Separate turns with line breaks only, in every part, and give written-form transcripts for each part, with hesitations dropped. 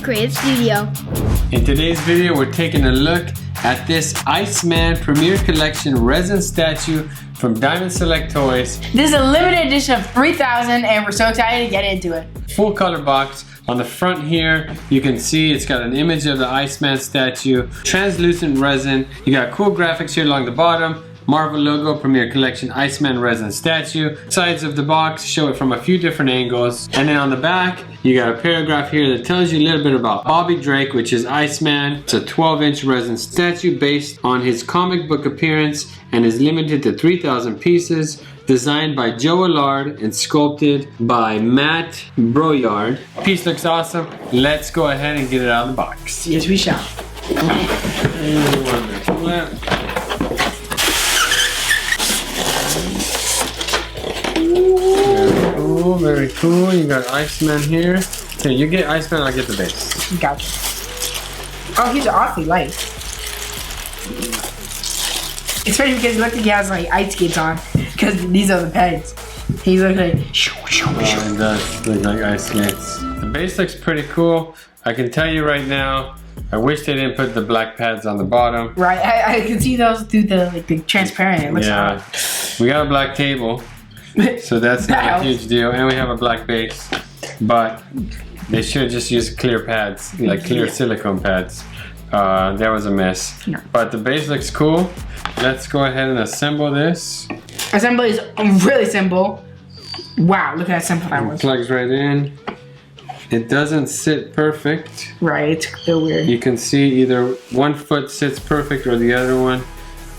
Creative Studio.
In today's video, we're taking a look at this Iceman Premier Collection resin statue from Diamond Select Toys.
This is a limited edition of 3,000 and we're so excited to get into it.
Full color box. On the front here, you can see it's got an image of the Iceman statue, translucent resin. You got cool graphics here along the bottom. Marvel logo, Premier Collection Iceman resin statue. Sides of the box show it from a few different angles. And then on the back, you got a paragraph here that tells you a little bit about Bobby Drake, which is Iceman. It's a 12-inch resin statue based on his comic book appearance and is limited to 3,000 pieces. Designed by Joe Allard and sculpted by Matt Broyard. Piece looks awesome. Let's go ahead and get it out of the box.
Yes, we shall.
Very cool. You got Iceman here. Okay, you get Iceman, I'll get the base.
Gotcha. Oh, he's awfully light. Especially because he looks like he has like ice skates on. Because these are the pegs. He looks like
Oh, it does look like ice skates. The base looks pretty cool. I can tell you right now, I wish they didn't put the black pads on the bottom.
Right, I can see those through the transparent. It looks
yeah,
hot.
We got a black table. So that's not a huge deal, and we have a black base, but they should have just used clear pads, like clear silicone pads. That was a mess, but the base looks cool. Let's go ahead and assemble this.
Assembly is really simple. Wow, look at how simple that was.
It plugs right in. It doesn't sit perfect.
Right, it's a bit weird.
You can see either one foot sits perfect or the other one,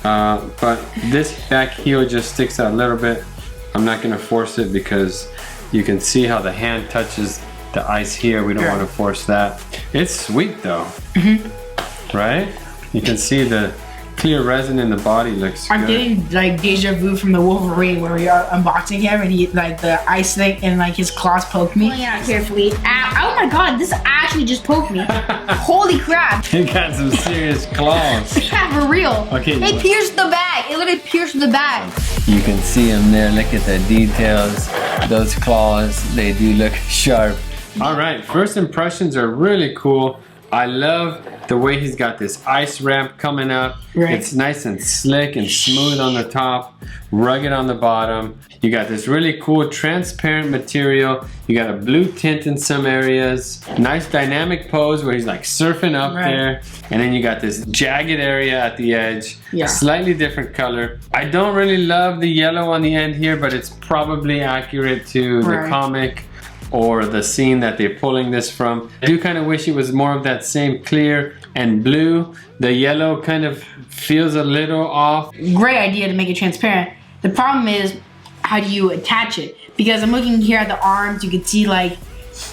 but this back heel just sticks out a little bit. I'm not gonna force it because you can see how the hand touches the ice here. We don't want to force that. It's sweet though, right? You can see the clear resin in the body looks
I'm
good.
getting like deja vu from the Wolverine where we are unboxing him and he like the ice thing and like his claws poked me.
Pulling it out carefully. Ow, oh my god, this actually just poked me. Holy crap.
You got some serious claws.
Yeah, for real.
Okay.
It pierced the bag. It literally pierced the bag.
You can see them there. Look at the details. Those claws, they do look sharp. All right, first impressions are really cool. I love the way he's got this ice ramp coming up.
Right.
It's nice and slick and smooth on the top, rugged on the bottom. You got this really cool transparent material. You got a blue tint in some areas. Nice dynamic pose where he's like surfing up there. And then you got this jagged area at the edge.
Yeah.
Slightly different color. I don't really love the yellow on the end here, but it's probably accurate to the comic or the scene that they're pulling this from. I do kind of wish it was more of that same clear and blue. The yellow kind of feels a little off.
Great idea to make it transparent. The problem is, how do you attach it? Because I'm looking here at the arms, you can see like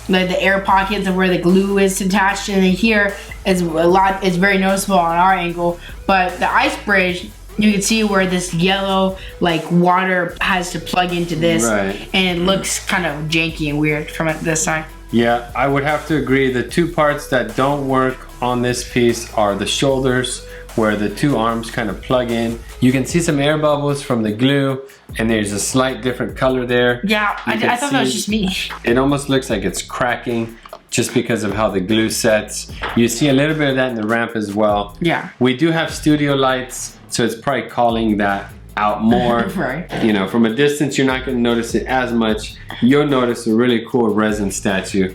the air pockets of where the glue is attached, and then here is it's very noticeable on our angle. But the ice bridge, you can see where this yellow like water has to plug into this, and it looks kind of janky and weird from this side.
Yeah, I would have to agree. The two parts that don't work on this piece are the shoulders, where the two arms kind of plug in. You can see some air bubbles from the glue, and there's a slight different color there.
Yeah, I thought that was just me.
It almost looks like it's cracking just because of how the glue sets. You see a little bit of that in the ramp as well.
Yeah.
We do have studio lights, so it's probably calling that out more. You know, from a distance, you're not gonna notice it as much. You'll notice a really cool resin statue.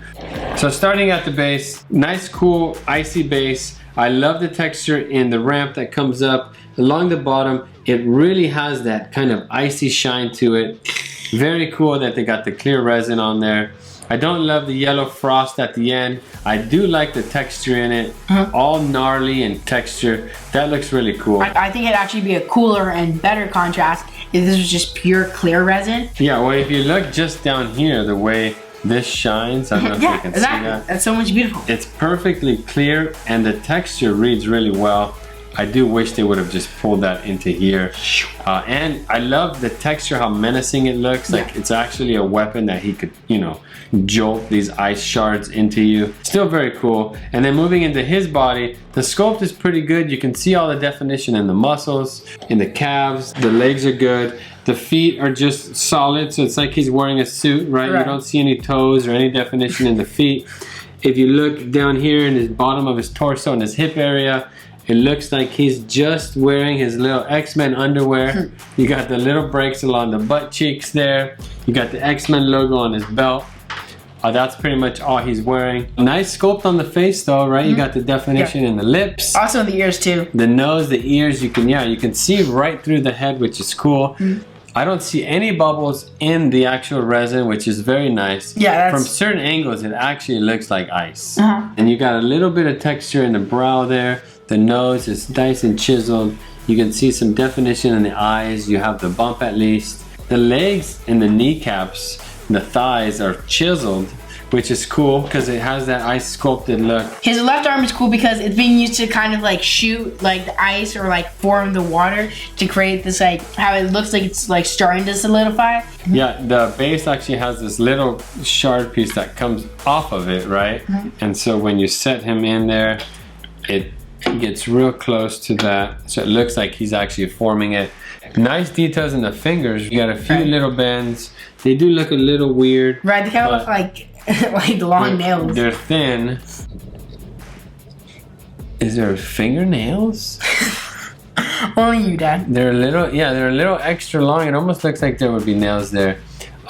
So starting at the base, nice, cool, icy base. I love the texture in the ramp that comes up. Along the bottom, it really has that kind of icy shine to it. Very cool that they got the clear resin on there. I don't love the yellow frost at the end. I do like the texture in it. All gnarly in texture. That looks really cool.
I think it'd actually be a cooler and better contrast if this was just pure clear resin.
Yeah, well, if you look just down here, the way this shines, I don't know if you can see that.
That's so much beautiful.
It's perfectly clear and the texture reads really well. I do wish they would have just pulled that into here. And I love the texture, how menacing it looks. Like it's actually a weapon that he could, you know, jolt these ice shards into you. Still very cool. And then moving into his body, the sculpt is pretty good. You can see all the definition in the muscles, in the calves. The legs are good. The feet are just solid, so it's like he's wearing a suit, right? You don't see any toes or any definition in the feet. If you look down here in his bottom of his torso and his hip area, it looks like he's just wearing his little X-Men underwear. You got the little breaks along the butt cheeks there. You got the X-Men logo on his belt. That's pretty much all he's wearing. Nice sculpt on the face though, right? You got the definition in the lips.
Also in the ears too.
The nose, the ears, you can see right through the head, which is cool. I don't see any bubbles in the actual resin, which is very nice.
Yeah,
from certain angles, it actually looks like ice. And you got a little bit of texture in the brow there. The nose is nice and chiseled. You can see some definition in the eyes. You have the bump at least. The legs and the kneecaps, the thighs are chiseled, which is cool because it has that ice sculpted look.
His left arm is cool because it's being used to kind of like shoot like the ice or like form the water to create this like how it looks like it's like starting to solidify.
Yeah, the base actually has this little shard piece that comes off of it, right? And so when you set him in there, it gets real close to that. So it looks like he's actually forming it. Nice details in the fingers. You got a few little bends. They do look a little weird.
Right, they kind of look like like long nails.
They're thin. Is there fingernails?
Only you, Dad.
They're a little, yeah, they're a little extra long. It almost looks like there would be nails there.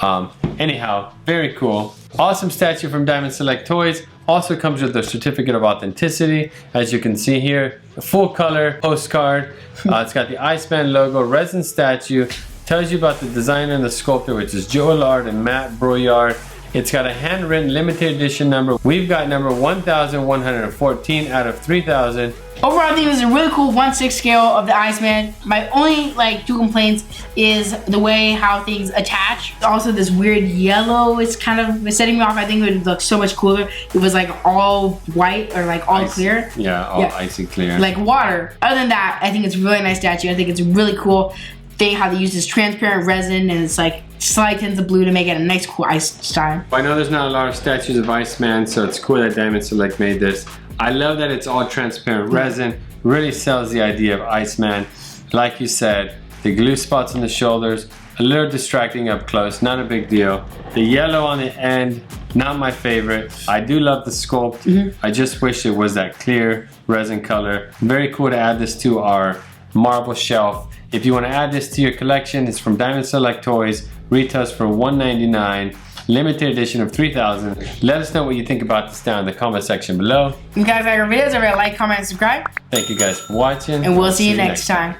Anyhow, very cool. Awesome statue from Diamond Select Toys. Also comes with a certificate of authenticity. As you can see here, a full color postcard. It's got the Iceman logo, resin statue. Tells you about the designer and the sculptor, which is Joe Allard and Matt Brouillard. It's got a handwritten limited edition number. We've got number 1,114 out of 3,000.
Overall, I think it was a really cool 1/6 scale of the Iceman. My only like 2 complaints is the way how things attach. Also, this weird yellow is kind of setting me off. I think it would look so much cooler. It was like all white or like all clear.
Yeah, all icy clear.
Like water. Other than that, I think it's a really nice statue. I think it's really cool. They how they use this transparent resin and it's like slight tints of blue to make it a nice cool ice style.
I know there's not a lot of statues of Iceman, so it's cool that Diamond Select made this. I love that it's all transparent resin. Really sells the idea of Iceman. Like you said, the glue spots on the shoulders, a little distracting up close, not a big deal. The yellow on the end, not my favorite. I do love the sculpt. I just wish it was that clear resin color. Very cool to add this to our marble shelf. If you want to add this to your collection, it's from Diamond Select Toys. Retails for $199. Limited edition of 3,000. Let us know what you think about this down in the comment section below.
If you guys like our videos, remember to like, comment, and subscribe.
Thank you guys for watching.
And we'll see you next time.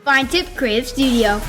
Fine Tip Creative Studio.